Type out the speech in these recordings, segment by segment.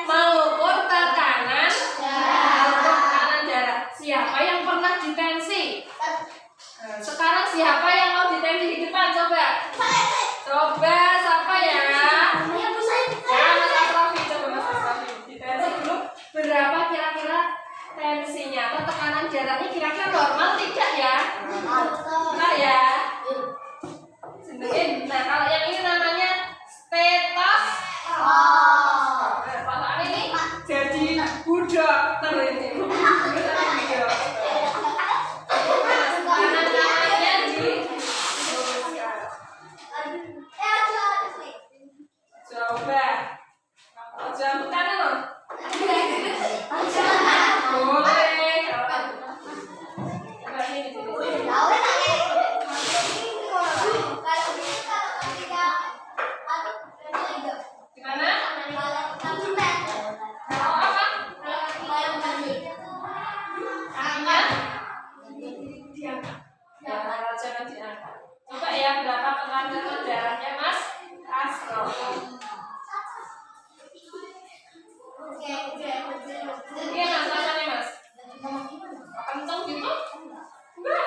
Maupun tekanan normal tidak ya? Nah ya. Nah kalau yang ini namanya stetoskop. Nah kalau ini jadi budak ini. Coba. Jangan kanan loh. Boleh. Coba ini di sini. Gimana? Kalau apa? Kakinya? Ya, jangan diangkat. Coba ya berapa tekanan darahnya Mas Astro? Iya, Mas, rasanya Mas? Kenceng gitu? Enggak.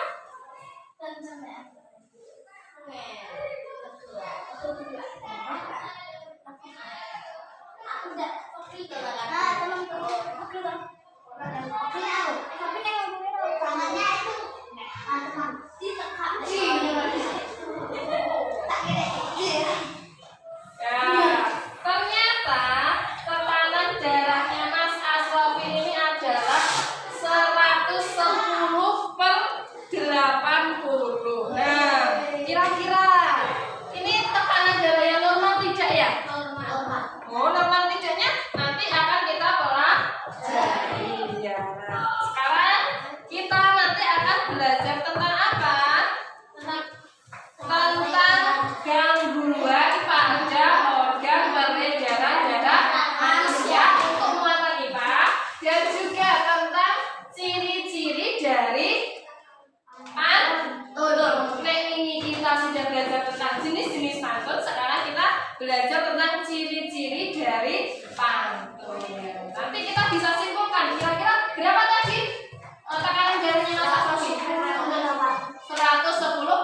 Ternyata tekanan darahnya Mas Asrofi ini adalah 110/80. Nah, kira-kira ini tekanan darah yang normal tidak ya? Normal. Oh, normal tidaknya nanti akan kita pelajari. Ya. Nah, sekarang kita nanti akan belajar tentang apa? Tentang gangguan pada organ peredaran darah manusia untuk muatan kita, dan juga tentang ciri-ciri dari pantun. Nah, ini kita sudah belajar tentang jenis-jenis pantun. Sekarang kita belajar tentang ciri-ciri dari pantun. Nanti kita bisa simpulkan kira-kira berapa tadi tekanan darahnya Mas Asrofi? 110/80.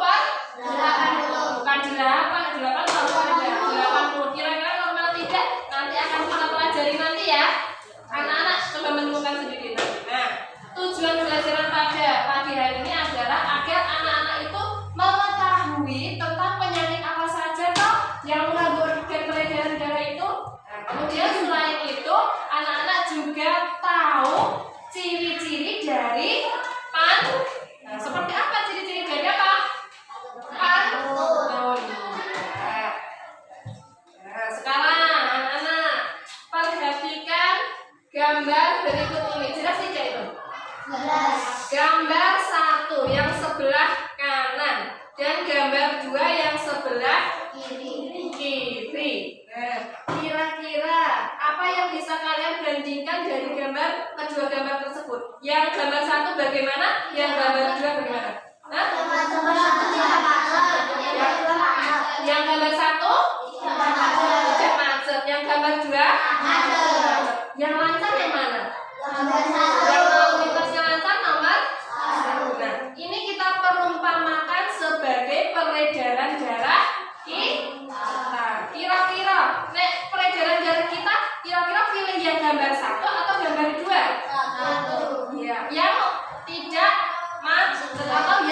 Bukan 8 kalau ada 80. Kira-kira normal tidak? Nanti akan kita pelajari nanti ya. Anak-anak coba menemukan sendiri nanti. Nah, tujuan pelajaran pada pagi hari ini adalah agar anak-anak itu mengetahui tentang penyakit apa saja toh yang mengganggu organ peredaran darah itu. Nah, kemudian selain itu anak-anak juga tahu ciri-ciri dari pantun. Nah, seperti apa ciri-ciri dari apa? Pantun. Nah, sekarang anak-anak perhatikan gambar berikut ini. Jelas tidak itu? Jelas. Gambar 1 yang sebelah kanan dan gambar 2 yang sebelah kiri. Nah, kira-kira apa yang bisa kalian bandingkan dari kedua gambar tersebut? Yang gambar 1 bagaimana? Yang gambar 2 bagaimana? Hah? Yang gambar 1 tidak macet. Yang gambar 2 macet. Yang lancar yang mana? Yang lalu lintasnya lancar nomor 1. Nah, ini kita perumpamakan sebagai peredaran darah kita. Kira-kira peredaran darah kita kira-kira pilih yang gambar 1 atau gambar 2? 1. Ya, yang tidak macet atau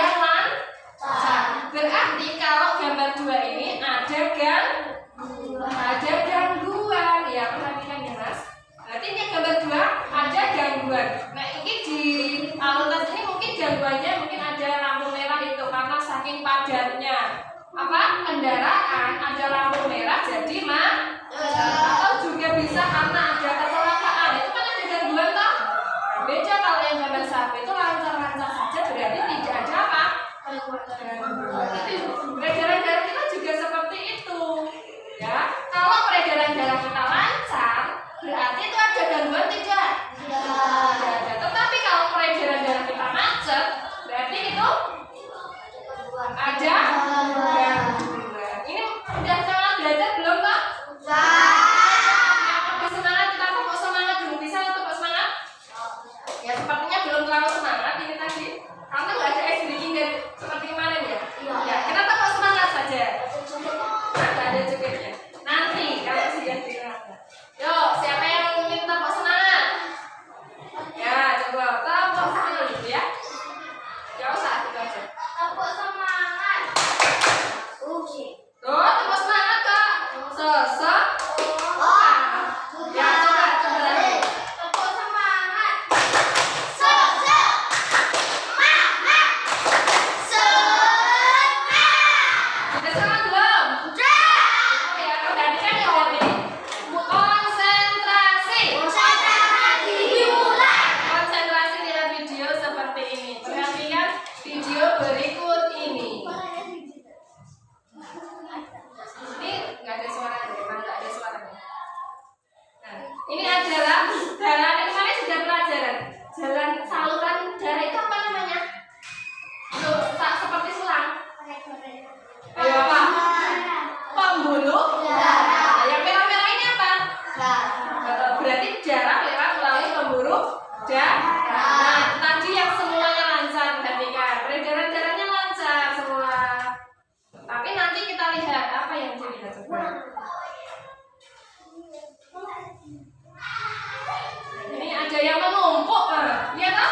ada yang menumpuk. Iya toh?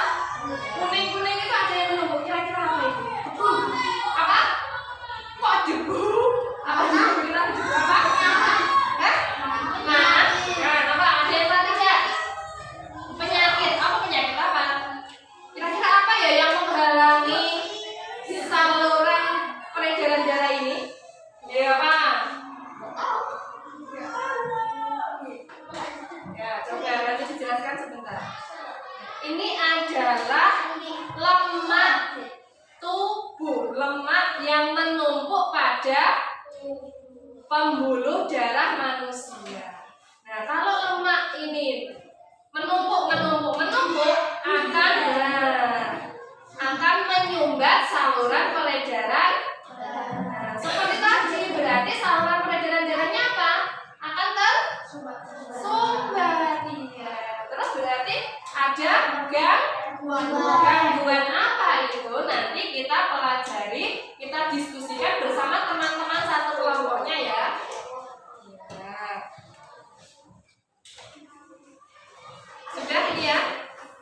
Kuning-kuning itu ada yang menumpuk. Kira-kira apa itu? Apa? Kok debu? Apa debu? Kira debu apa? Nah, apa? Ada yang tahu tidak? Penyakit. Apa penyakit apa? Kira-kira apa ya yang menghalangi saluran peredaran darah ini? Ya apa? Ya, coba nanti dijelaskan sebentar. Ini adalah lemak tubuh, lemak yang menumpuk pada pembuluh darah manusia. Nah, kalau lemak ini menumpuk akan menyumbat saluran peredaran. Nah, seperti tadi berarti saluran peredaran darahnya apa? Akan tersumbat. Iya. Terus berarti ada gangguan apa itu? Nanti kita pelajari, kita diskusikan bersama teman-teman satu kelompoknya ya. Sudah ini ya.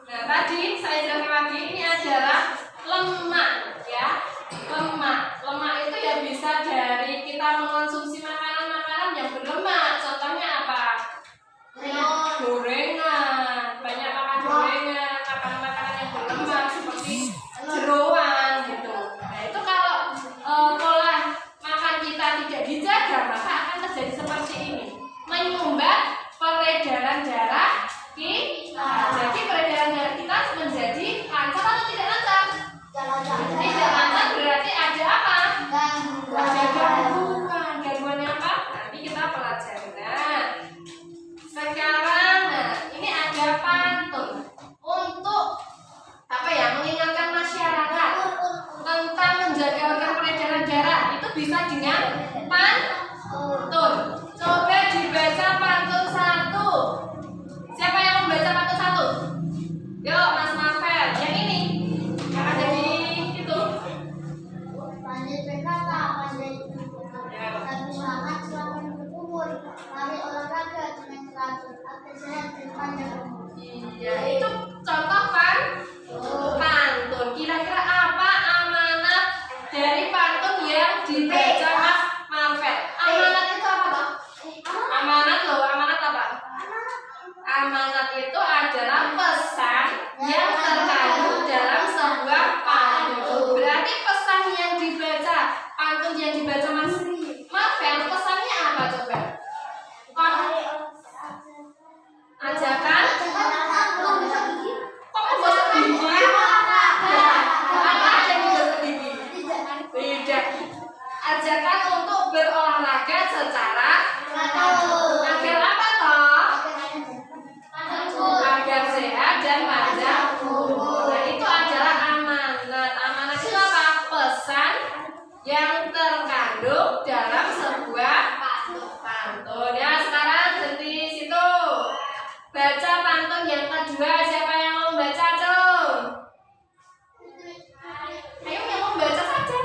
Nah, tadi saya jelaskan lagi, ini adalah lemak ya. Lemak itu ya bisa dari kita mengonsumsi makanan-makanan yang berlemak. Contohnya apa? Gorengan. Banyak makan gorengan, makanan-makanan yang berlemak seperti jeroan gitu. Nah, itu kalau pola makan kita tidak dijaga, maka akan terjadi seperti ini. Menyumbat peredaran darah kita. Jadi peredaran darah kita menjadi lancar atau tidak lancar? Tidak lancar berarti ada apa? Ada gangguan. Gangguannya apa? Nanti kita pelajari. Nah, sekarang ini ada pantun untuk apa ya? Mengingatkan masyarakat tentang menjaga organ peredaran darah. Itu bisa dengan pantun. Coba dibaca pantun 1. Siapa yang membaca pantun 1? Yuk, Mas Novel. Yang ini yang ada di itu. Pandai berkata, pandai berkata, tapi semangat selamat berumur, mari olahraga dengan teratur, agar sehat dan panjang umur. Iya, itu contoh pantun. Kira-kira apa amanat dari pantun yang dibaca Mas Novel? Amanat itu apa toh? Amanat loh, amanat apa? Amanat itu adalah pesan yang terkandung dalam sebuah pantun. Berarti pesan yang dibaca, pantun yang dibaca Mas Novel, pesannya apa coba? Ajakan? Kok menggosok gigi? Apa yang menggosok gigi? Tidak. Ajakan untuk berolahraga secara agar apa toh? Agar sehat dan panjang umur. Nah, itu adalah amanat. Amanat itu apa? Pesan yang terkandung dalam sebuah pantun. Ya, sekarang berhenti situ. Baca pantun yang kedua. Siapa yang mau baca, Cung? Ayo yang mau baca saja.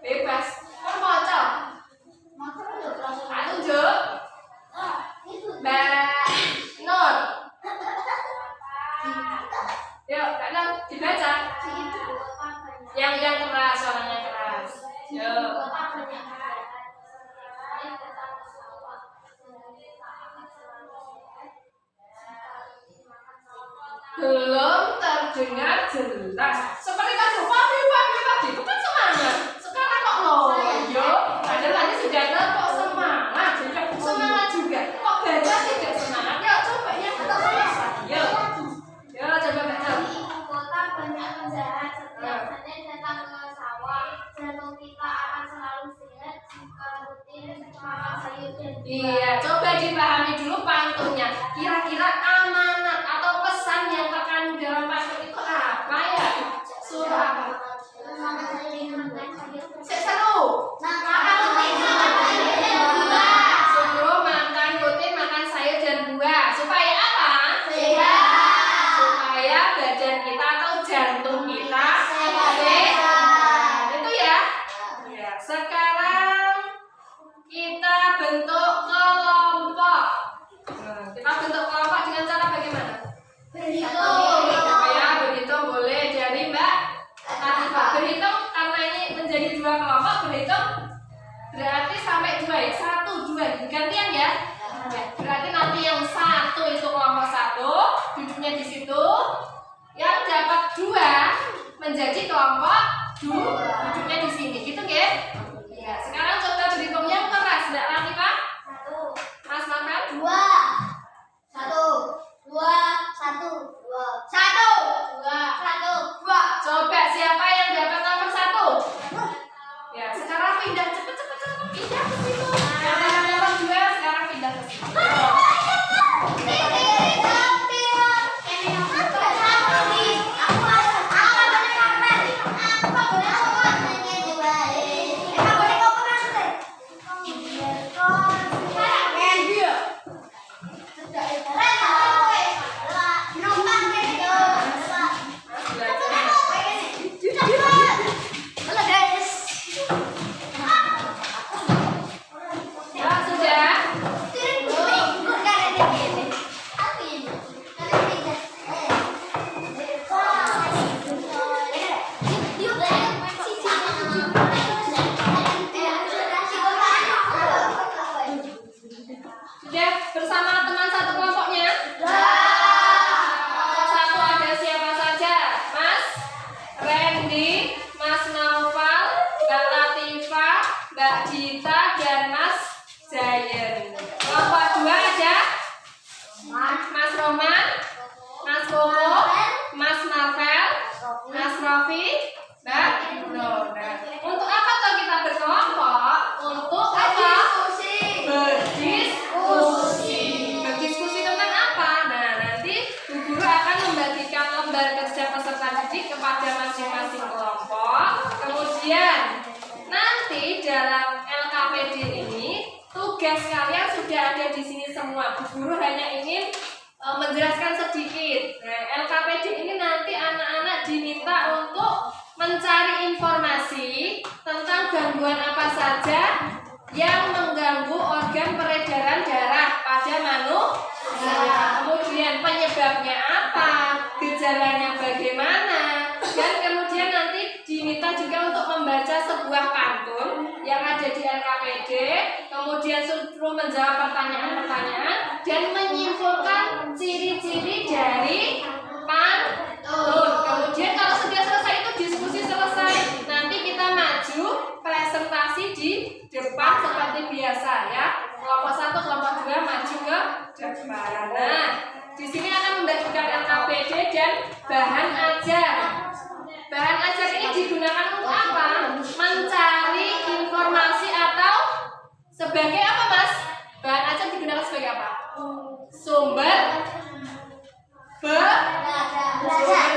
Bebas. Kok baca? Tunjuk. Mbak Nur. Yuk, Mbak Nur dibaca. Yang keras, suaranya keras. Yuk. Belum terdengar jelas. Seperti tadi, pagi itu kan semangat. Sekarang kok loyo. Padahal tadi sudah kok semangat. Semangat juga. Kok baca tidak semangat? Yuk, coba yang keras. Yuk, coba baca. Di ibu kota banyak penjahat, setiap Senin datang ke sawah. Jantung kita akan selalu sehat jika rutin makan sayur dan buah. Iya, coba dipahami dulu pantunnya. Kira-kira amanat atau pesan yang terkandung dalam pantun itu apa ya? Surah apa? duduknya di situ. Yang dapat 2 menjadi kelompok duduknya di sini, gitu nggih? Ya, sekarang coba berhitung yang keras, Mbak Latifah. 1, Mas makan 2, 1, 2, 1, 2, 1, 2, 1, 2. Coba siapa yang dapat nomor 1? Ya, sekarang pindah cepet pindah ke situ. Yang dapat nomor 2 sekarang pindah ke situ. Ya, sudah. Sudah bersama teman satu kelompoknya? Kelompok 1 ada siapa saja? Mas Randy, Mas Naufal, Mbak Latifah, Mbak Dita, dan Mas Zayen. Kelompok 2 ada Mas Roman, Mas Koko, Mas Marvel, Mas Rofi, Mbak Nona. Untuk apa tuh kita berkelompok? Untuk apa? Berdiskusi tentang apa? Nah, nanti Bu Guru akan membagikan lembar kerja peserta didik kepada masing-masing kelompok. Kemudian nanti dalam LKPD ini tugas kalian sudah ada di sini semua. Bu Guru hanya ingin menjelaskan sedikit. Nah, LKPD ini nanti anak-anak diminta untuk mencari informasi tentang gangguan apa saja yang mengganggu organ peredaran darah pada manusia. Kemudian penyebabnya apa, gejalanya bagaimana, dan kemudian nanti diminta juga untuk membaca sebuah pantun yang ada di LKPD. Kemudian suruh menjawab pertanyaan-pertanyaan dan menyimpulkan ciri-ciri dari pantun. Kemudian kalau sudah selesai itu diskusi selesai, nanti kita maju presentasi di depan seperti biasa ya. Kelompok 1, kelompok 2 maju ke depan. Nah, di sini akan membagikan LKPD dan bahan ajar. Bahan ajar ini digunakan untuk apa? Mencari informasi atau sebagai apa, Mas? Bahan ajar digunakan sebagai apa? Sumber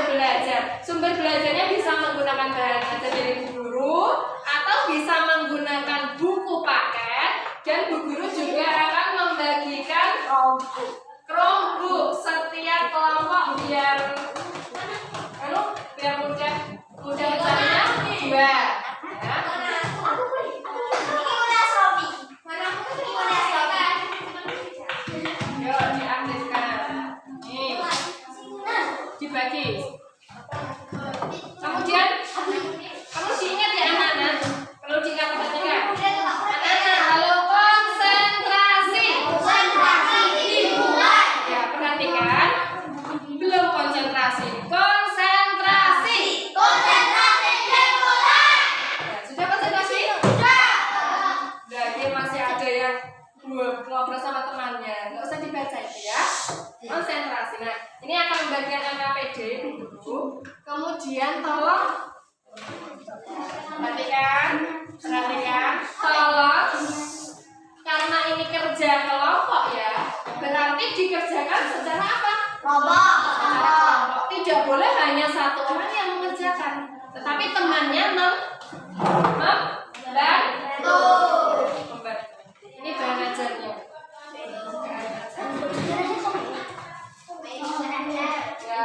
belajar. Sumber belajarnya bisa menggunakan bahan ajar dari Bu Guru atau bisa menggunakan buku paket, dan Bu Guru juga akan membagikan Chromebook setiap kelompok biar mudah mencarinya 2 ya. Yuk diaktifkan. Nih, dibagi. Kemudian kamu diingat ya anak-anak, perlu diingat perhatikan. Anak-anak, halo, konsentrasi. Ya, perhatikan. Belum konsentrasi. Konsentrasi. Ya, sudah konsentrasi? Berarti masih ada yang ngobrol sama temannya. Nggak usah dibaca itu ya. Konsentrasi. Nah, ini akan membagikan LKPD dulu. Kemudian tolong perhatikan, tolong, karena ini kerja kelompok ya, berarti dikerjakan secara apa? Secara kelompok. Tidak boleh hanya satu orang yang mengerjakan, tetapi temannya membantu. Ini bahan ajarnya. Ya,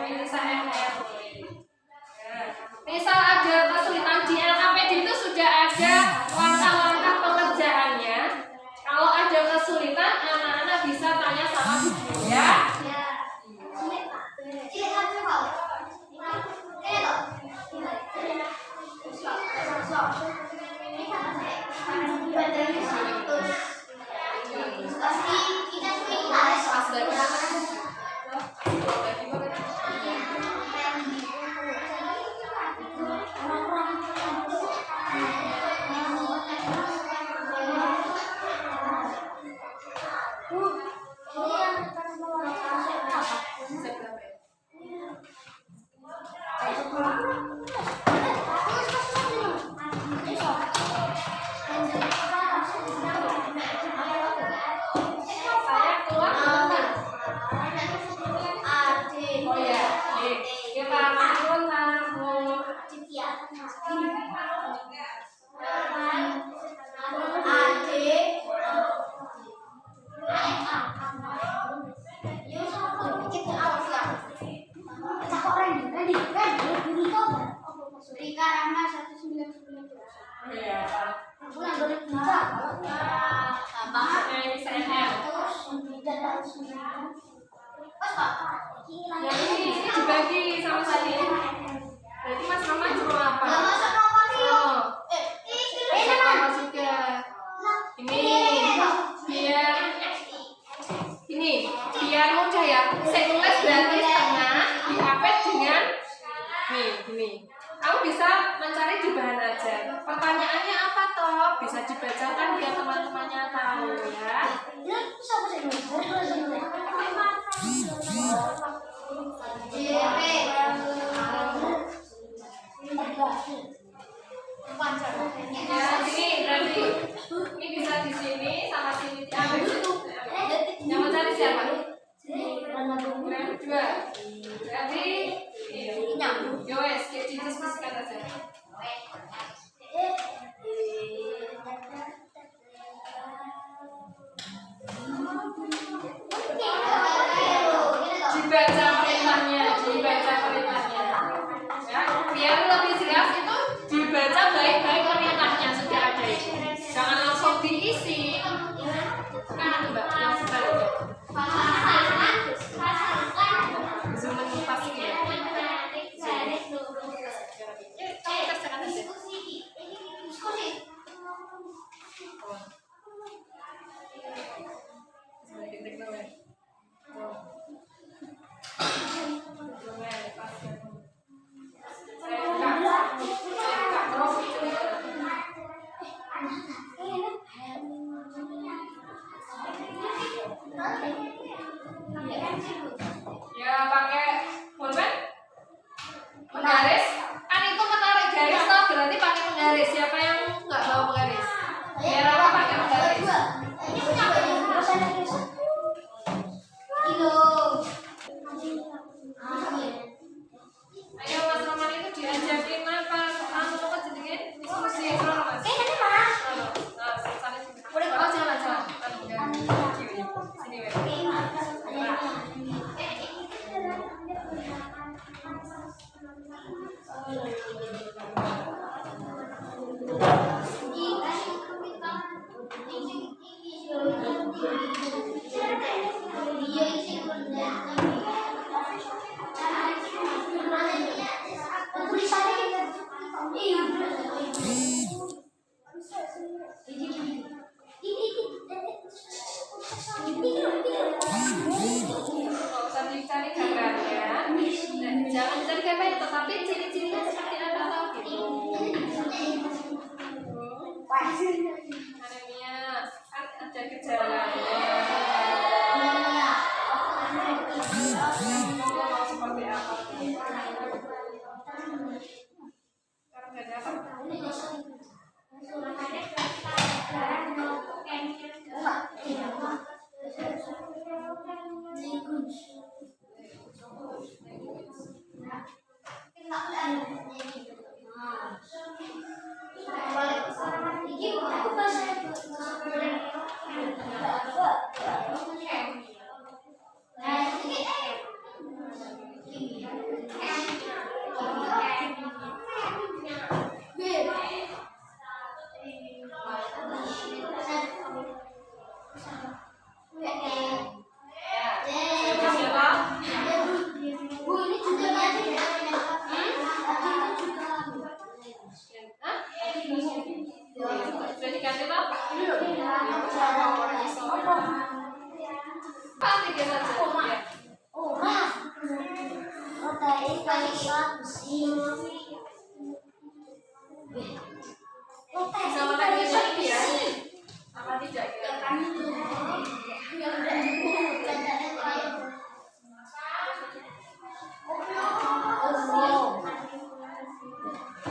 ini saya misal ada kesulitan di LKPD itu sudah ada langkah-langkah pengerjaannya. Kalau ada kesulitan, anak-anak bisa tanya sama Bu Guru ya. Yang ini dibagi sama tadi. Berarti Mas Roman suruh apa? Suruh juga. Biar mudah ya. Saya tulis berarti setengah diapet dengan gini. Kamu bisa mencari di bahan aja. Pertanyaannya apa toh? Bisa dibacakan biar teman-temannya tahu ya. Ini bisa di sini sama sini diambil. Yang mencari siapa? Dua. Berarti yowes, kita diskusikan aja. Dibaca perintahnya. Ya, biar lebih jelas itu dibaca baik-baik perintahnya sudah ada itu. Jangan langsung diisi. Kan Mbak, yang sebaliknya. Zoom pasti ya. Ya pakai pulpen penggaris kan itu menarik garis toh berarti pakai penggaris. Siapa yang nggak bawa penggaris? Biar apa pakai penggaris? Ayo Mas Roman itu diajakin apa? Kamu mau kejadian diskusi Mas? Oh jangan. Sini wes. Cari gambarnya, jangan dicari gambarnya, tetapi ciri-cirinya seperti apa tahu gitu. Anemia kan ada gejalanya. Mau seperti apa? Sekarang ada apa? protein kalsium besi. Sama lagi ini ya. Apa tidak ya?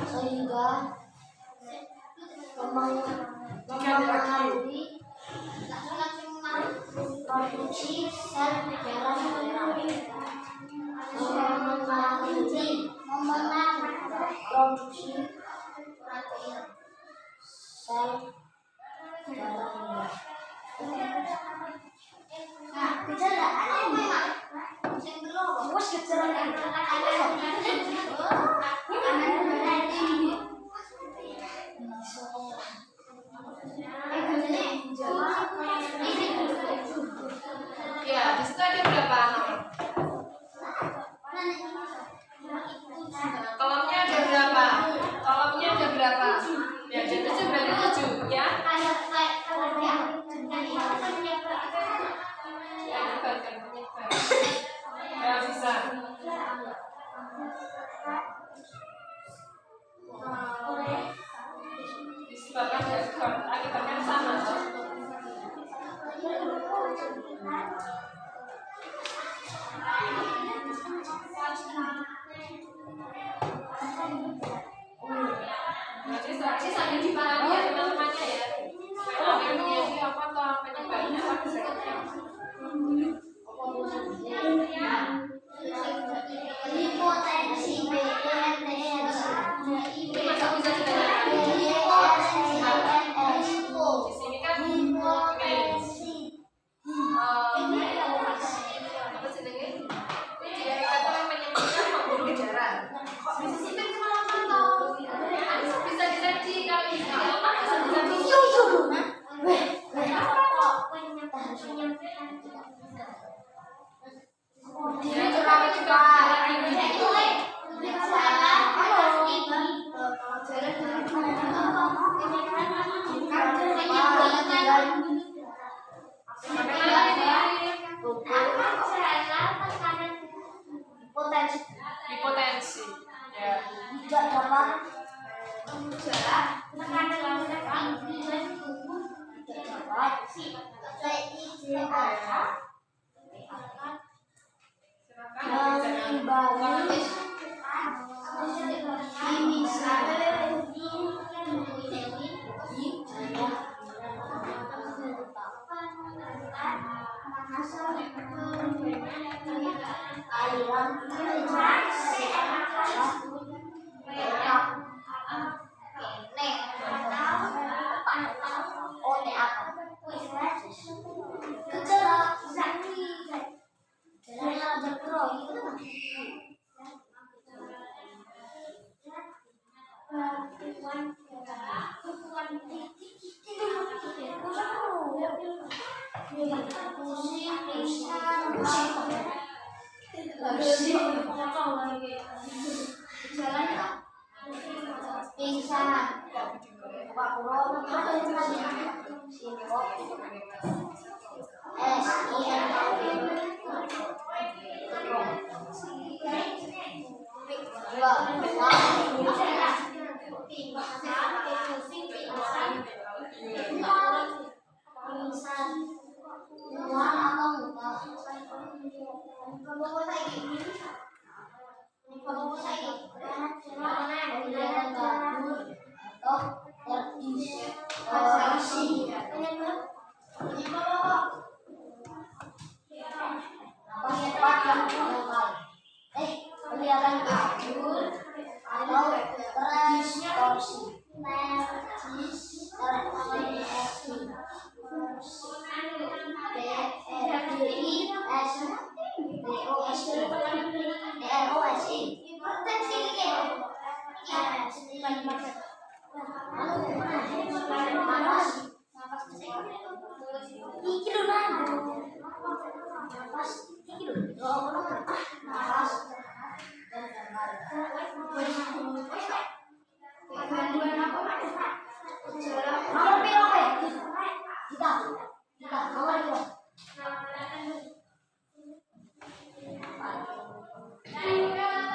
Sehingga mempengaruhi produksi sel darah memengaruhi produksi sel darah. Nah, gejala anemia sindrom wis gejala Ya, di situ ada berapa nomor? Kolomnya ada berapa? Kolomnya ada berapa? Ya, jadi berarti 7 ya. Ya, bukan penyebar. Ya, bisa. Disebabkan akibatnya sama. Jadi sambil dipahami ya teman-temannya ya. Anemia ini apa toh penyebabnya apa bisa hipotensi BNTS masa bisa ditanyakan? Di sini kan apa sih ini? Dia kata menyebutkan pembuluh darah. Kok bisa sih kan kemana-mana toh? Bisa disaji kalau bisa apa bisa disaji. Dia juga hipotensi. Ya. tidak dapat Kita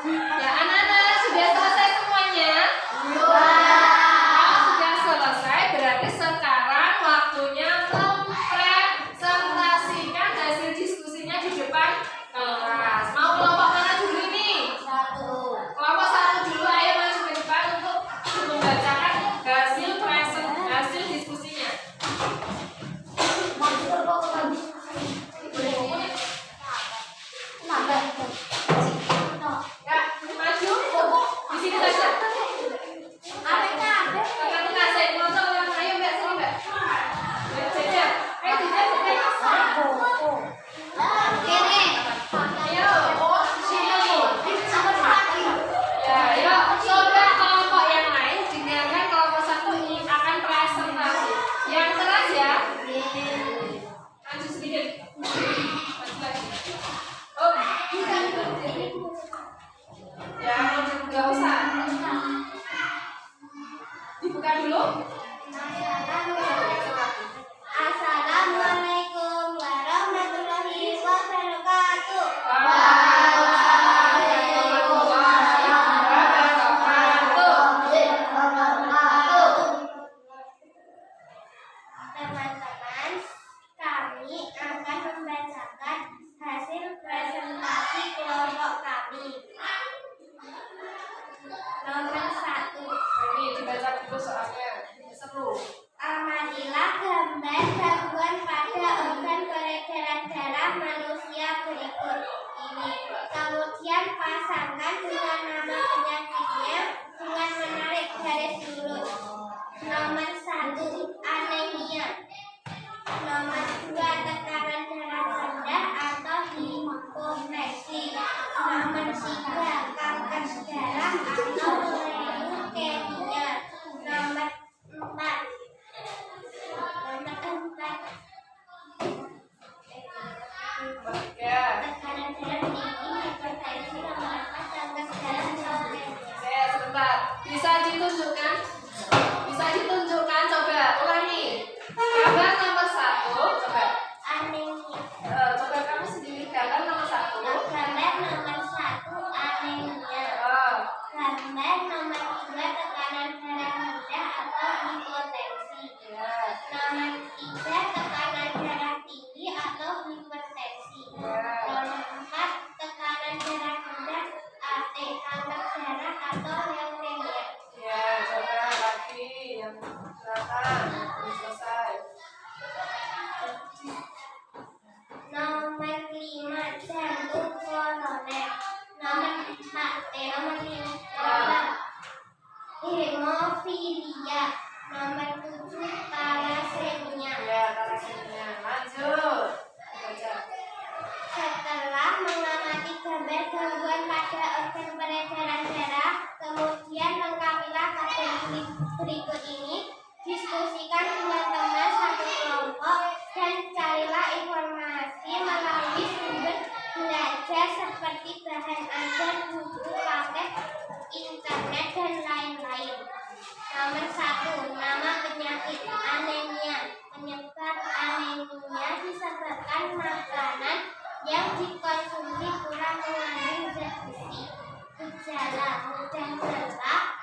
Ya, anak-anak sudah selesai semuanya? Kalau sudah selesai, berarti sekarang waktunya mempresentasikan hasil diskusinya di depan kelas. Mau kelompok mana dulu ini? Kelompok 1 dulu, ayo maju ke depan untuk membacakan hasil diskusinya. Ya, maju. Di sini saja. Tengah-tengah saya potong yang ayo Mbak, sini Mbak. Jajar. Ayo jajar. Ayo. Sini. Ya, ayo coba kelompok yang lain dengarkan kelompok 1 ini akan presentasi. Yang keras ya. Maju sedikit. Maju lagi. Oh, ya, nggak usah. Dibuka dulu. Assalamualaikum warahmatullahi wabarakatuh. Teman-teman, kami akan membacakan hasil presentasi kelompok kami. Nomor 1. Ini dibaca dulu soalnya seru. Amatilah gambar gangguan pada organ peredaran darah manusia berikut ini. Kemudian pasangkan dengan nama penyakitnya dengan menarik garis lurus. Nomor 1, anemia. Nomor 2, tekanan darah rendah atau hipotensi. Nomor 3, kanker darah atau leukemia. Nomor 4, Ya. tekanan darah tinggi, hipertensi. Nomor 4, kanker darah leukemia. Saya sebentar. Bisa ditunjukkan? Coba ulangi. Gambar nomor 1. Coba. Anemia. Coba kamu sendiri gambar nomor 1. Gambar nomor 1, anemia. Gambar nomor 2, tekanan darah rendah atau hipotensi. Ya. Nomor 3, tekanan darah tinggi atau hipertensi. Nomor 4, tekanan darah rendah kanker darah atau leukemia. Ya, coba lagi yang silakan. Selesai. Nomor 5, jantung koroner. Nomor 5, hemofilia. Nomor 7, thalassemia. Ya, thalassemia. Lanjut. Baca. Setelah mengamati gambar gangguan pada organ peredaran darah, kemudian lengkapilah kategori berikut ini. Diskusikan dengan teman satu kelompok dan carilah informasi melalui sumber belajar seperti bahan ajar, buku, paket, internet, dan lain-lain. Nomor 1, nama penyakit anemia. Penyebab anemia disebabkan makanan yang dikonsumsi kurang mengandung zat besi. Gejala mudah lelah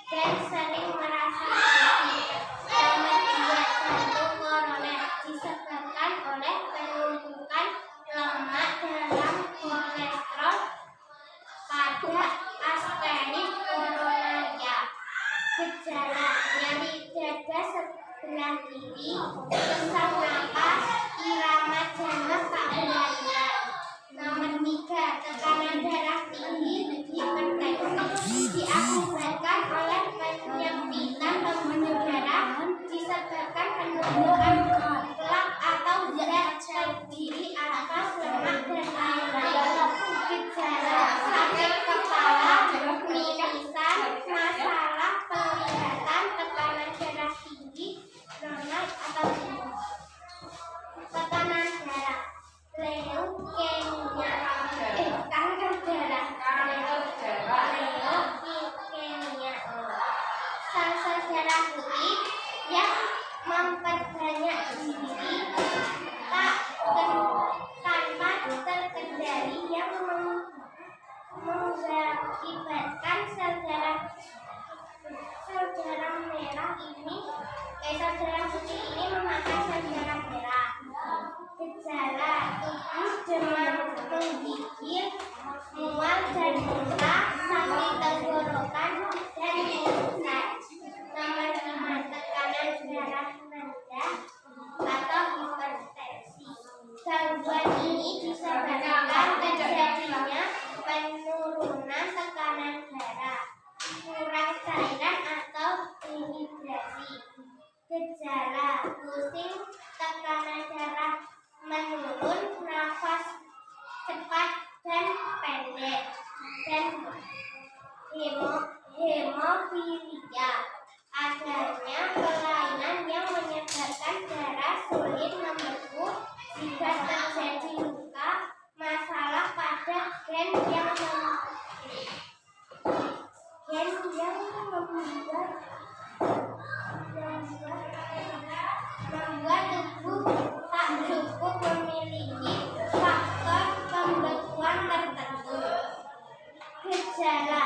dan sering merasa sakit. Nomor 2, jantung koroner disebabkan oleh penumpukan lemak dalam kolesterol pada arteris koronaria. Gejala nyeri dada sebelah kiri, sesak napas, irama jantung tak beraliran. mengakibatkan saudara merah ini, saudara putih ini memakan saudara merah. Gejala tubuh demam menggigil, mual dan muntah, sakit tenggorokan dan pingsan. Nomor 5, tekanan darah rendah atau hipertensi. Gangguan ini disebabkan terjadinya penurunan tekanan darah, kurang cairan atau dehidrasi. Gejala pusing, tekanan darah menurun, nafas cepat dan pendek, dan hemofilia, adanya kelainan yang menyebabkan darah sulit membeku jika terjadi luka, masalah pada gen yang membuat tubuh tak cukup memiliki faktor pembekuan tertentu. Gejala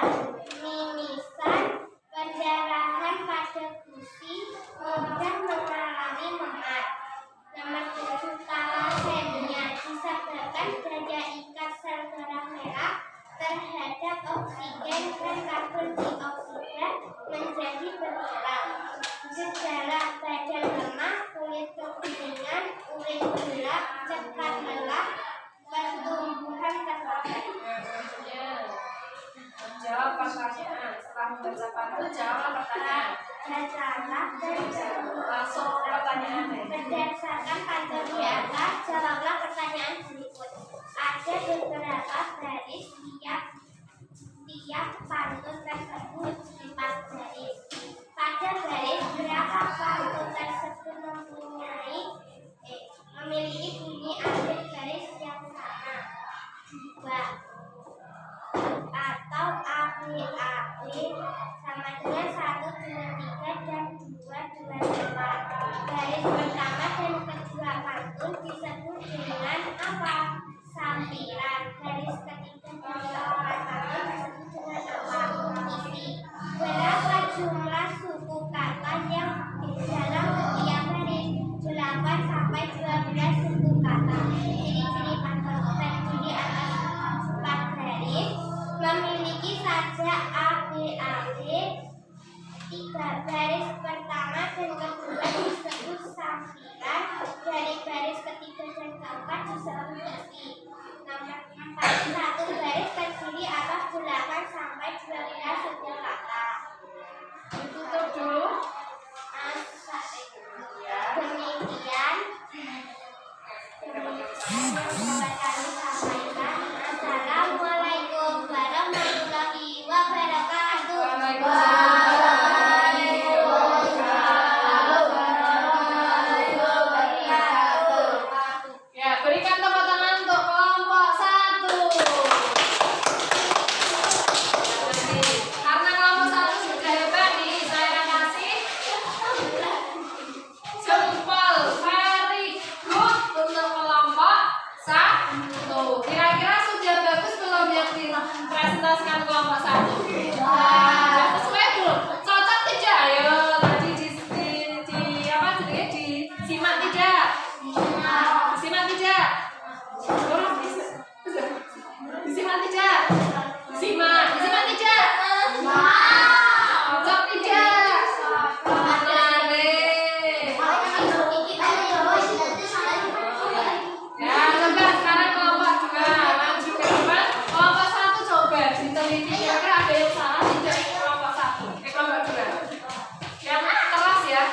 mimisan, pendarahan pada gusi, mudah mengalami memar. Nomor 7, talasemia, disebabkan daya ikat sel darah merah terhadap oksigen dan karbon dioksida menjadi berkurang. Gejala badan lemah, kulit kekeringan, urin gelap, cepat lelah, pertumbuhan terlambat. Jawab pertanyaan. Setelah membaca pantun, jawab pertanyaan. Bacalah dan Langsung pertanyaan. berdasarkan pantun di atas, jawablah pertanyaan berikut. Ada beberapa baris tiap pantun tersebut, 4 baris. Pada baris berapa pantun tersebut memiliki bunyi akhir baris yang sama? 2. Atau ABAB sama dengan 1, 2, 3 dan 2, 2, 4. Baris pertama dan kedua pantun disebut dengan apa? Sampiran. Baris ketiga dan keempat pantun disebut dengan apa? Isi. Berapa jumlah suku kata yang di dalam setiap baris? 8 sampai 12 suku kata. Ciri-ciri pantun terdiri atas 4 baris, memiliki saja ABAB. 3 baris pertama dan kedua disebut sampiran, dari baris ketiga dan keempat disebut isi. Nomor 4, 1 baris terdiri atas 8 sampai 12 suku kata. Ditutup dulu. Demikian dapat kami sampaikan. Assalamualaikum warahmatullahi wabarakatuh. Ya, berikan tepuk tangan untuk kelompok 1. Karena kelompok 1 sudah hebat nih, saya akan kasih jempol very good untuk kelompok 1. Kira-kira sudah bagus belum yang dipresentasikan kelompok 1? Sudah sesuai belum? Cocok tidak? Ayo tadi disimak tidak? Disimak tidak? Orang disimak tidak? Disimak tidak? Cocok tidak? Ya, coba sekarang kelompok 2 maju ke depan. Kelompok 1 coba diteliti kira-kira ada yang salah tidak di kelompok 1. Kelompok 2. Yang keras ya.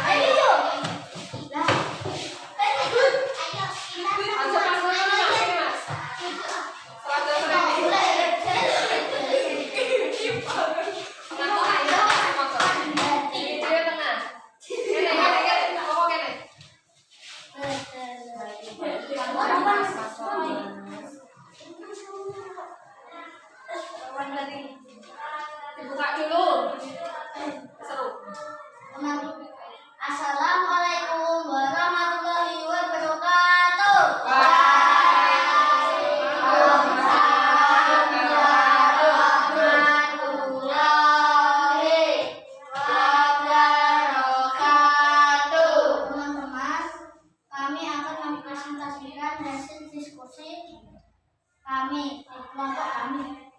Masuk dulu Mas. Setelah dibuka dulu. Seru. Assalamualaikum warahmatullahi wabarakatuh. Waalaikumsalam. nih di kelompok kami.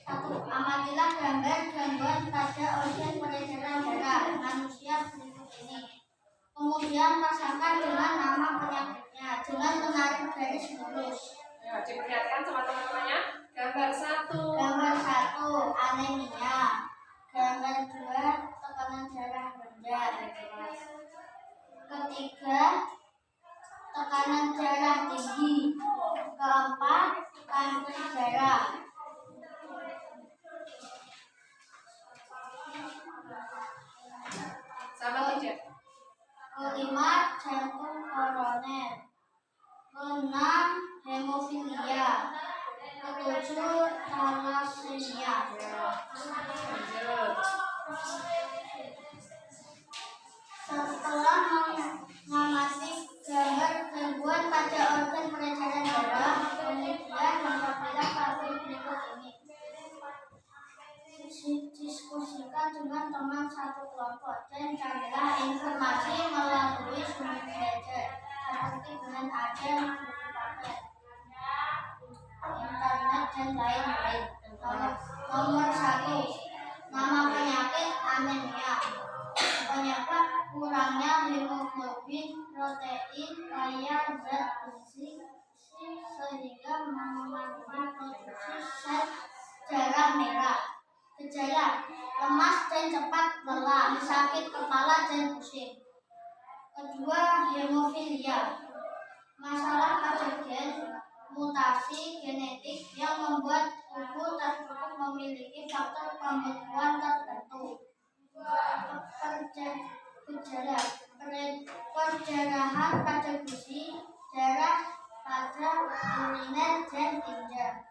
1. Amatilah gambar gangguan pada organ peredaran darah manusia berikut ini. Kemudian pasangkan dengan nama penyakitnya dengan menarik garis lurus. Ya, diperlihatkan sama teman-temannya. Gambar 1. Gambar 1 anemia. Gambar 2 tekanan darah rendah. Ketiga tekanan darah tinggi. Keempat kanker darah. Sama tidak? Kelima jantung koroner. Keenam hemofilia. Ketujuh thalassemia. Lanjut. Setelah mengamati gambar gangguan pada organ peredaran darah, kemudian mengambil tabel berikut ini. Diskusikan dengan teman satu kelompok dan carilah informasi melalui sumber belajar seperti dengan ada buku paket, internet dan lain-lain. Nomor 1. Nama penyakit anemia. Penyebab kurangnya hemoglobin protein kaya zat besi sehingga memenuhi produksi sel darah merah. Gejala lemas dan cepat lelah, sakit kepala dan pusing. Kedua, hemofilia. Masalah pada gen, mutasi genetik yang membuat tubuh tertutup memiliki faktor pembekuan tertentu. Gejala perdarahan pada gusi, darah pada uriner dan tinja.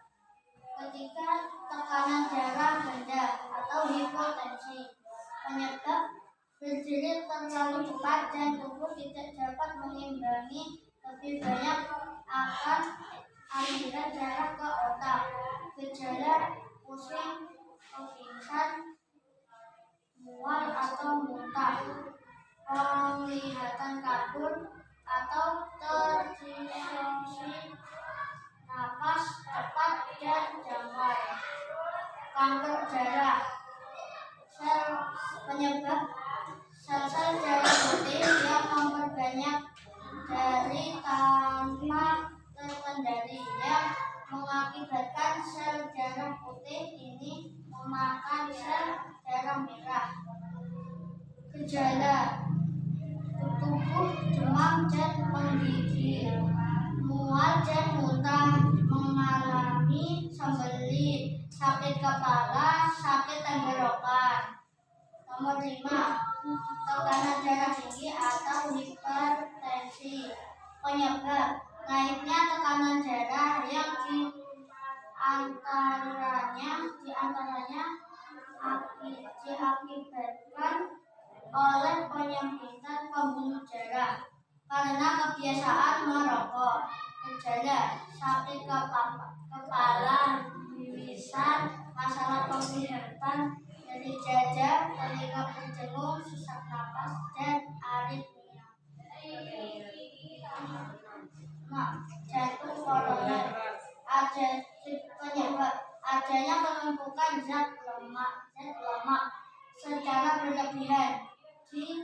Ketiga, tekanan darah rendah atau hipotensi. Penyebab berdiri terlalu cepat dan tubuh tidak dapat mengimbangi lebih banyak akan aliran darah ke otak. Gejala pusing, pingsan, mual atau muntah, penglihatan kabur atau terdistorsi napas cepat dan damai. Kanker darah. Penyebab sel-sel darah putih yang memperbanyak dari tanpa terkendali yang mengakibatkan sel darah putih ini memakan sel darah merah. Gejala tubuh demam dan menggigil, mual dan muntah, mengalami sembelit, sakit kepala, sakit tenggorokan. Nomor 5. Tekanan darah tinggi atau hipertensi. Penyebab naiknya tekanan darah yang diakibatkan oleh penyempitan pembuluh darah karena kebiasaan merokok. Gejala sakit kepala, birisan, masalah penglihatan, nyeri dada, telinga berdengung, sesak napas, dan aritmia. Nah, jantung koroner. Ada penyebab adanya penumpukan zat lemak secara berlebihan di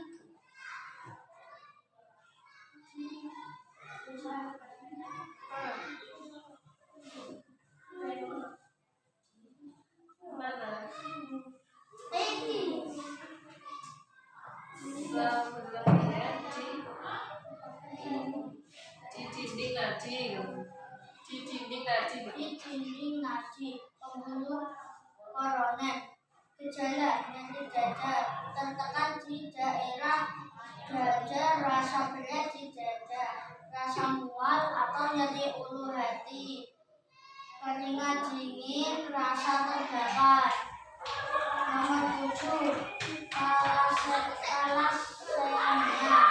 dinding nadi pembuluh koroner. Gejala nyeri dada, tertekan di daerah dada, rasa berat di dada, rasa mual atau nyeri ulu hati, keringat dingin, rasa terbakar. Nomor 7. Thalassemia.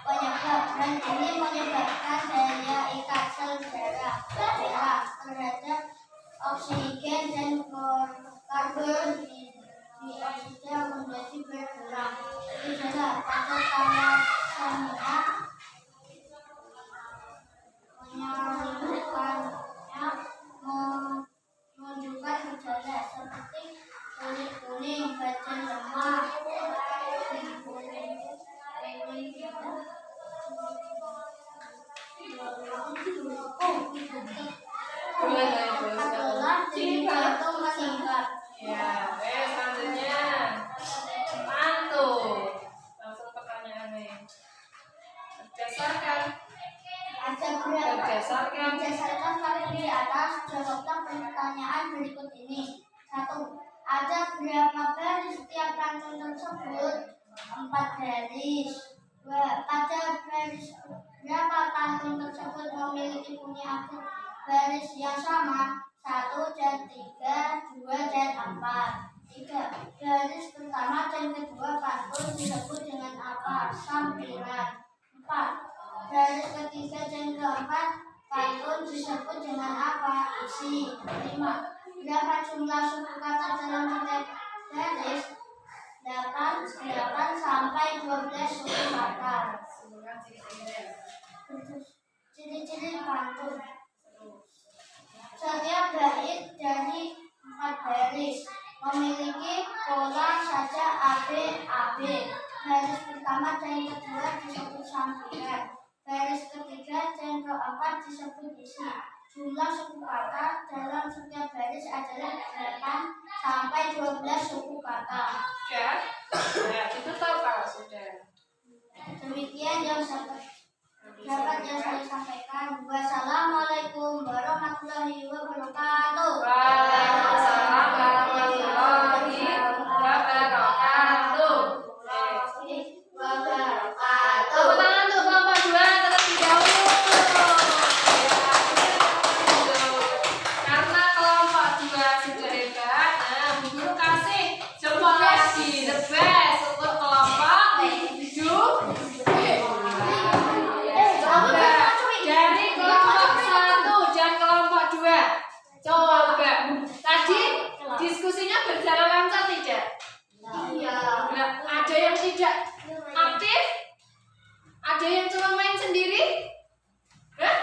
Penyebab dan ini menyebabkan daya ikat sel darah terhadap oksigen dan karbon dioksida menjadi berkurang. Gejala pada thalassemia menyebabkannya angkat bola demi jantung meningkat. Ya, selanjutnya mantu. Langsung pertanyaannya. Berdasarkan tabel di atas, jawablah pertanyaan berikut ini. 1. Ada berapa baris setiap pantun tersebut? 4 baris. 2. Pada baris berapa pantun tersebut memiliki bunyi akhir baris yang sama? 1 dan 3, 2 dan 4. 3. Baris pertama dan kedua pantun disebut dengan apa? Sampiran. 4. Baris ketiga dan keempat pantun disebut dengan apa? Isi. 5. Berapa jumlah suku kata dalam setiap baris? 8 sampai 12 suku kata. Ciri-ciri pantun. Setiap bait dari 4 baris memiliki pola saja AB. Baris pertama dan kedua disebut sampiran. Baris ketiga dan keempat disebut isi. Jumlah suku kata dalam setiap baris adalah 8 sampai 12 suku kata. Sudah? Ya, itu tahu kalau sudah. Demikian yang dapat yang saya sampaikan. Wassalamualaikum warahmatullahi wabarakatuh. Waalaikumsalam warahmatullahi wabarakatuh. Tepuk tangan untuk kelompok 2 terlebih dahulu. Karena kelompok 2 sudah hebat, nah Bu Guru kasih jempol lagi the best untuk kelompok 7. Dari kelompok 1 dan kelompok 2. Coba tadi diskusinya berjalan lancar tidak? Iya. Nah, ada yang tidak aktif? Ada yang cuma main sendiri? Hah?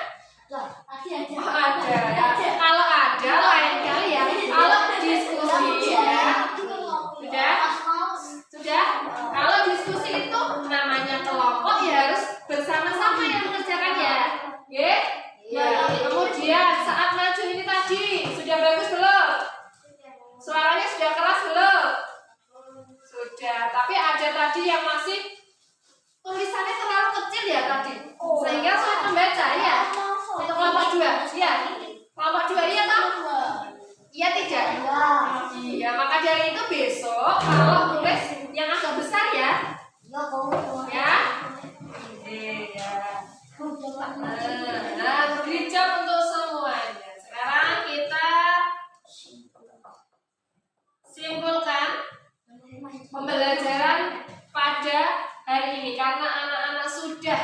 Tadi aja. Oh, ada. Ya. Kalau ada lain kali ya. Kalau diskusi ya. Sudah? Sudah? Kalau diskusi itu namanya kelompok ya harus bersama-sama yang mengerjakan ya. Ya? Ya. Kemudian saat maju ini tadi sudah bagus belum? Suaranya sudah keras belum? Sudah. Tapi ada tadi yang masih tulisannya terlalu kecil ya tadi. Sehingga sulit membaca ya. Untuk kelompok 2. Iya. Kelompok 2 iya toh? Iya tidak? Iya, maka dari itu besok kalau tulis yang agak besar ya. Ya. Iya. Nah, good job untuk semuanya. Sekarang kita simpulkan pembelajaran pada hari ini karena anak-anak sudah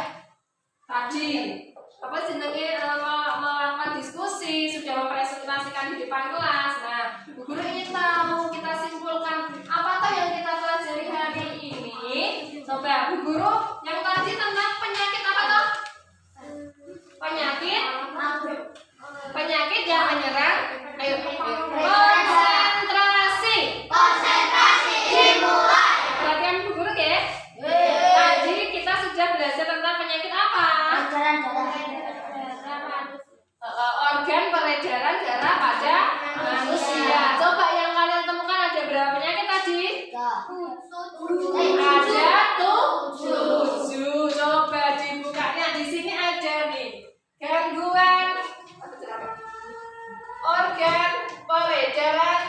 tadi apa jenenge melakukan diskusi, sudah mempresentasikan di depan kelas. Nah, Bu Guru ingin tahu, kita simpulkan apa toh yang kita pelajari hari ini. Coba Bu Guru yang tadi tentang penyakit apa toh? Penyakit yang menyerang. Ayo. Konsentrasi dimulai. Perhatian Bu Guru ya. Tadi kita sudah belajar tentang penyakit apa? Organ peredaran darah pada manusia. Coba yang kalian temukan ada berapa penyakit tadi? Ada 7. Coba dibukanya di sini ada nih. Gangguan organ peredaran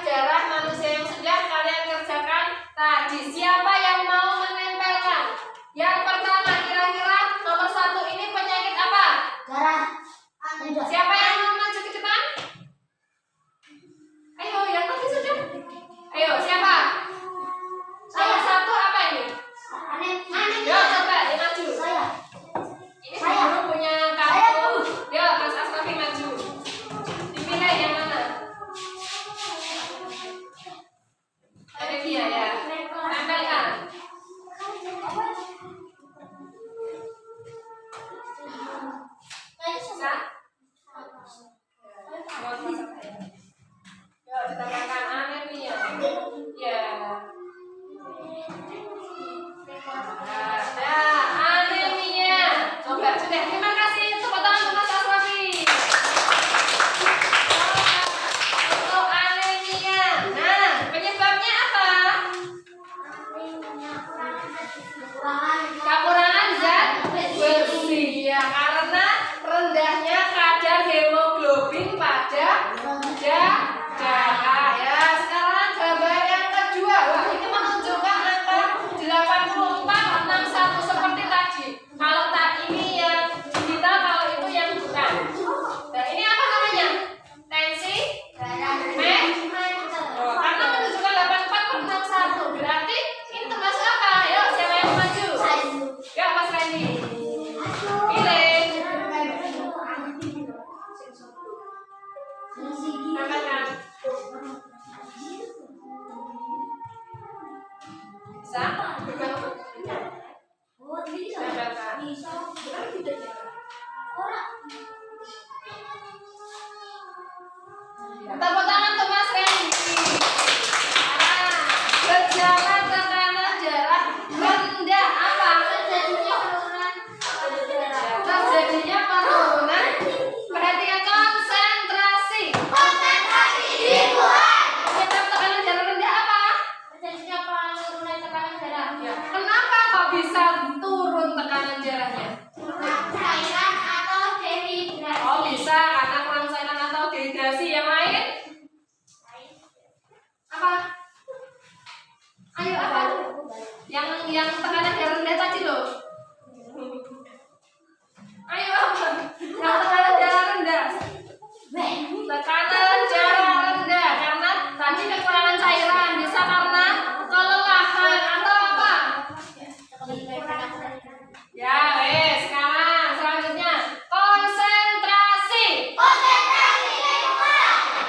Angkat kan? Bisa? Tepuk tangan untuk Mas Randy. Berjalan ke kanan jarak rendah apa? Terjadinya penurunan. Perhatikan konsentrasi. Kita tekanan jarak rendah apa? Kenapa kok bisa turun tekanan jaraknya? Oh bisa karena kurang cairan atau dehidrasi. Yang lain? Apa? Ayo apa? Yang tekanan darah rendah tadi loh. Ayo apa? Yang tekanan darah rendah. Tekanan darah rendah karena tadi kekurangan cairan, bisa karena kelelahan atau apa? Ya, sekarang selanjutnya konsentrasi.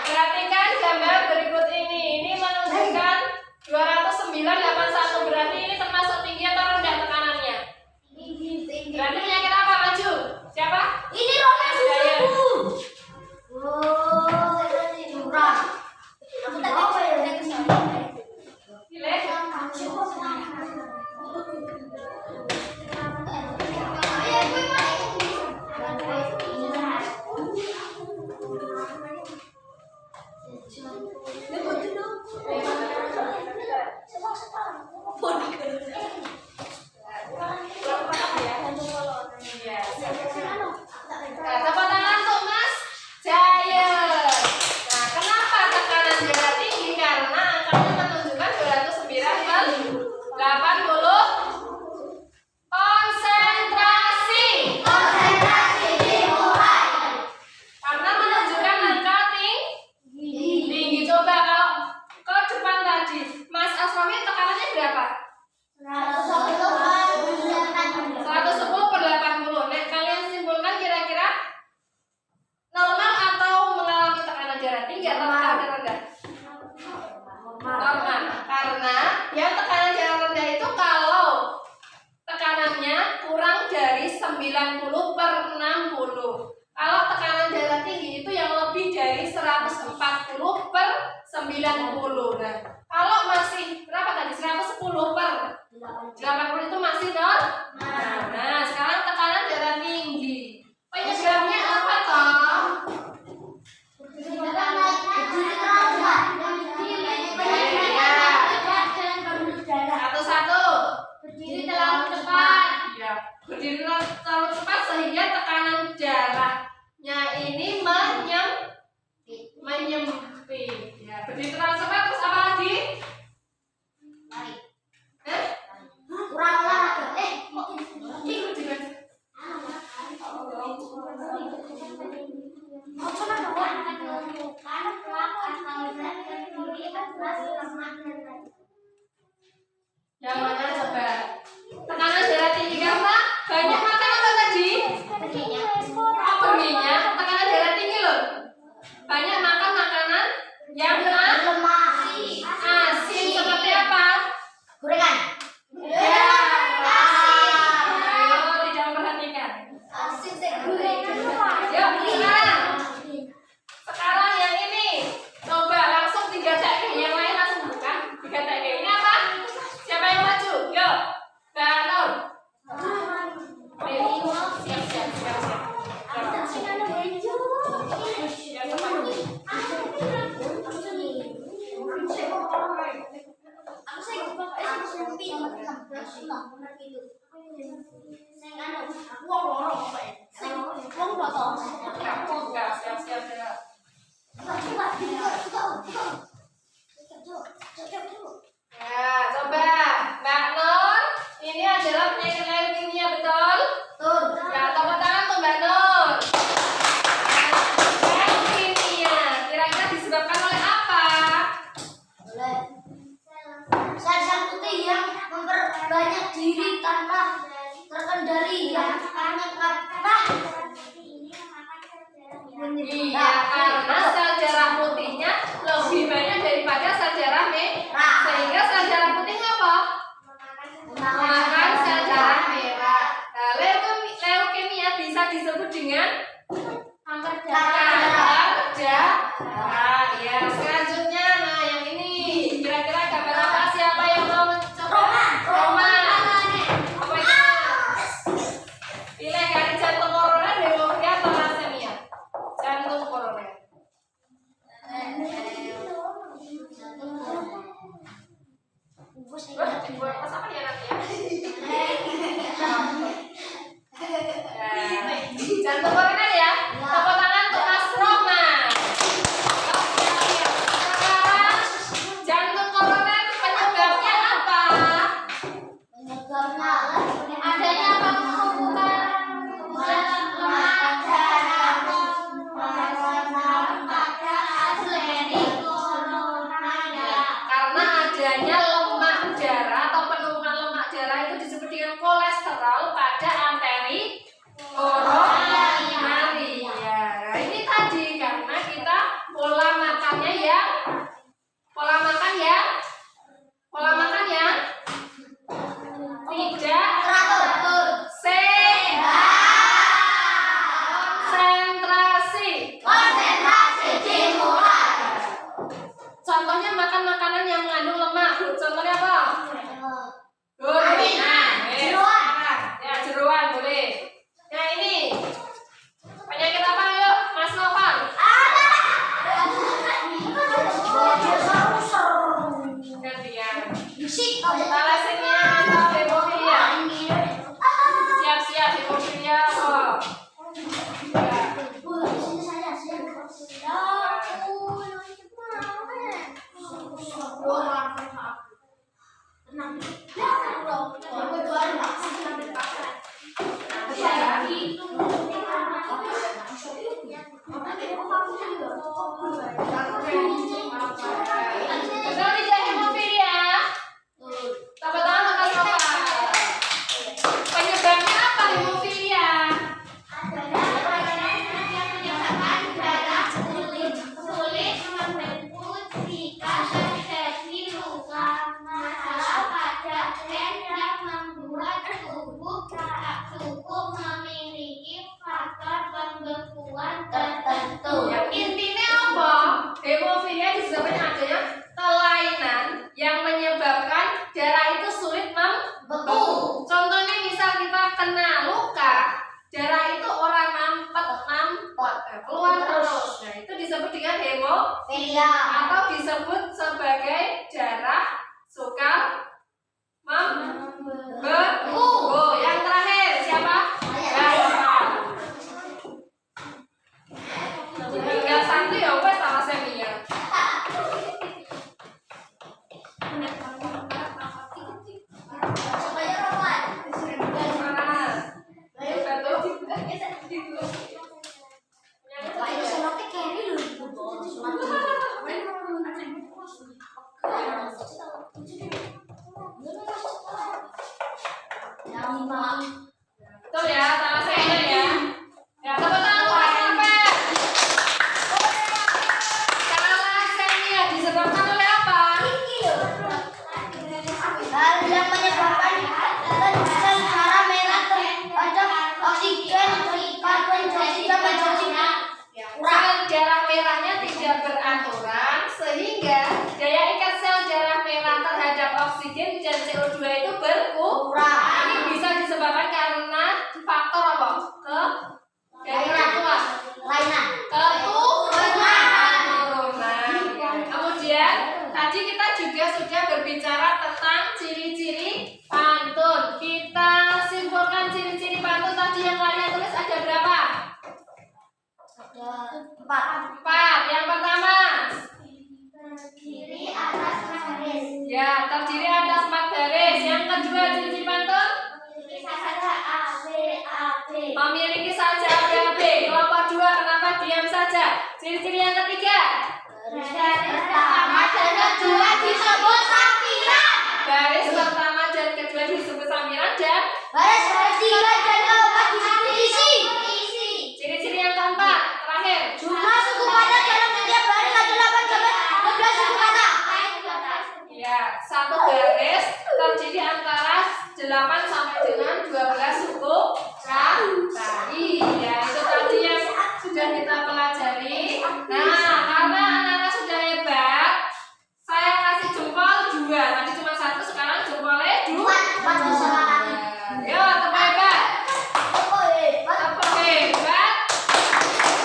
Perhatikan gambar berikut ini. Ini menunjukkan 209,81 berarti ini termasuk tinggi atau rendah tekanannya? Berarti penyakit apa? Maju. Siapa? Ini Roman Daya. Pilih. Nah, tepuk tangan untuk Mas Jaya. Nah, kenapa tekanan darah tinggi? Karena angkanya menunjukkan 209/80. Konsentrasi. Karena menunjukkan angka tinggi. Coba kalau ke depan tadi, Mas Aswawi tekanannya berapa? 110/80. Nah, kalian simpulkan kira-kira normal atau mengalami tekanan darah tinggi atau tekanan rendah? Normal. Karena yang tekanan darah rendah itu kalau tekanannya kurang dari 90/60. Kalau tekanan darah tinggi itu yang lebih dari 140/90. Nah, kalau masih berapa tadi? 110/80 itu masih normal. Nah, sekarang tekanan darah tinggi. Penyebabnya apa toh? Satu-satu. Berdiri terlalu cepat. Ya, berdiri terlalu cepat sehingga tekanan darahnya ini menyempit. Ya, berdiri terlalu cepat terus apa lagi? Kurang olahraga. Yang mana coba? Tekanan darah tinggi karena banyak makan apa tadi? Berminyak. Tekanan darah tinggi loh. Banyak makan makanan yang asin seperti apa? Gorengan. Ya. Ayo, tidak memperhatikan. Yuk, sekarang yang ini. Coba langsung 3 TK. Yang lain langsung buka. 3 TK. Ini apa? Siapa yang maju? Yuk. Mbak Nur. Siap. Siap. Ya, coba Mbak Nur, ini adalah penyakit leukemia, betul? Ya, tepuk tangan untuk Mbak Nur. Leukemia, kira-kira disebabkan oleh apa? Sel-sel putih yang memperbanyak diri tanpa terkendali yang Hemofilia disebabkan adanya kelainan yang menyebabkan darah itu sulit membeku. Contohnya misal kita kena luka, darah itu orang mampet, keluar terus. Nah, itu disebut dengan hemofilia atau disebut sebagai darah suka membeku. Oh, yang terakhir siapa? Tinggal satu ya, wes sama Semia. Tuh ya, sama saya ya. Ya, tepuk tangan untuk Asnafer. Thalassemia disebabkan oleh apa? Yang menyebabkan sel darah merah terhadap oksigen, karbon dioksida menjadi Sel darah merahnya tidak beraturan sehingga daya ikat sel darah merah terhadap oksigen dan CO2 itu berkurang. Ini bisa disebabkan karena faktor apa? Keturunan. Kemudian tadi kita juga sudah berbicara tentang ciri-ciri pantun. Kita simpulkan ciri-ciri pantun tadi yang kalian tulis ada berapa? 4. Yang pertama, Kiri atas garis. ya terdiri atas 4 garis. Yang kedua, ciri-ciri pantun memiliki saja ABAB. Kelompok 2, kenapa diam saja? Ciri-ciri yang ketiga, Garis pertama dan kedua disebut sampiran. garis pertama dan kedua disebut sampiran dan Garis ketiga dan keempat disebut isi. ciri-ciri yang keempat, terakhir. Jumlah suku kata dalam setiap baris adalah 12 suku kata. Ya, satu garis terdiri antara 8 sampai dengan 12 suku kata. Iya, itu tadi yang sudah kita pelajari. Nah, karena anak-anak sudah hebat, saya kasih jempol 2. Tadi cuma 1, sekarang jempolnya 2. Yo, tepuk hebat. Tepuk hebat.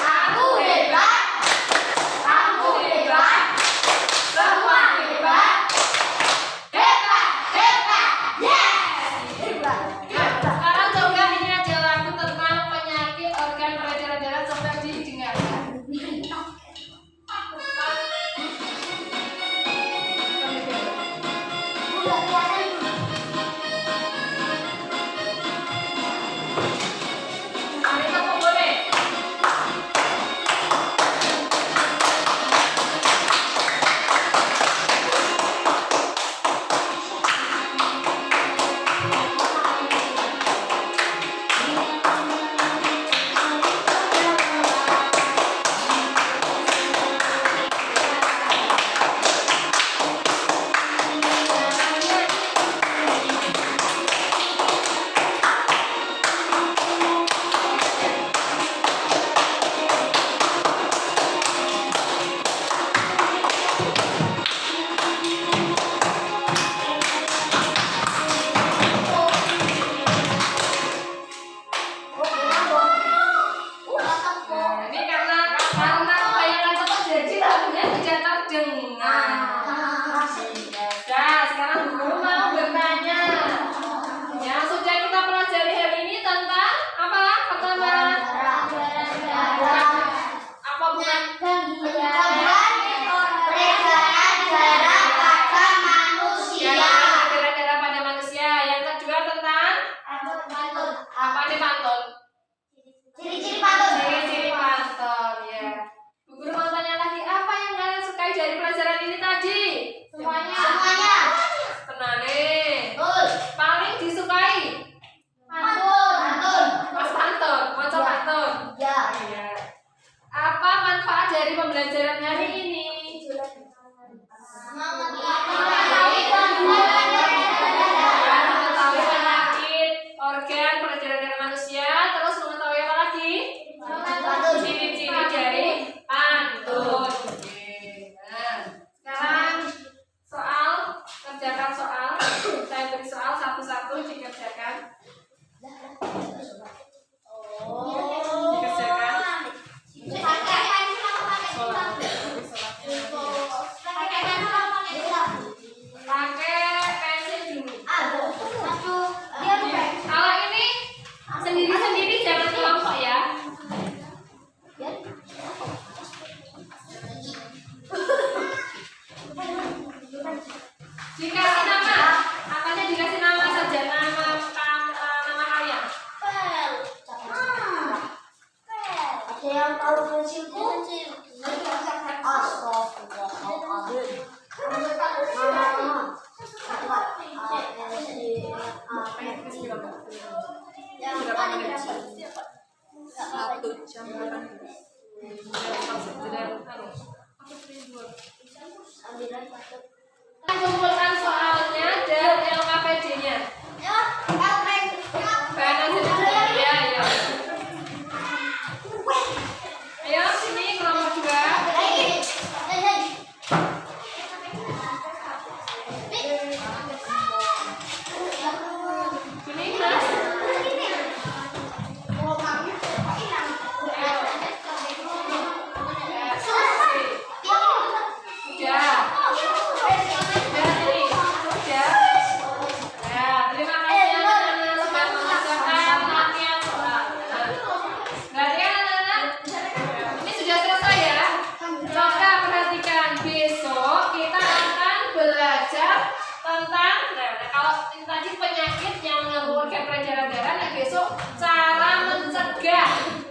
Aku hebat. Kamu hebat. Semua hebat. Sekarang coba ini ada lagu tentang penyakit organ peredaran darah, coba didengarkan. Mari tepuk boleh. Nah, ini karena kebanyakan tepuk jadi lagunya tidak terdengar. Ya, sekarang guru mau bertanya. Yang sudah kita pelajari hari ini tentang apa? Pertama, apa bukan? Peredaran darah pada manusia. Yang kedua tentang apa nih pantun? Ciri-ciri pantun. Ciri-ciri pantun, ya. Bu Guru mau tanya lagi, apa yang kalian sukai dari pelajaran ini tadi? Semuanya. Tenang nih. Betul. Paling disukai? Pantun. Mas pantun, maca pantun. Ya. Iya. Apa manfaat dari pembelajaran hari ini? Mengetahui penyakit organ peredaran darah manusia, terus mengetahui apa lagi? Ciri-ciri dari pantun. Oke. Kumpulkan soalnya dan LKPD-nya. Bahan hasilnya ya, ya. Ayo sini kelompok 2. Sini Mas. Tentang tadi penyakit yang mengakibatkan peredaran darah, nah besok cara mencegah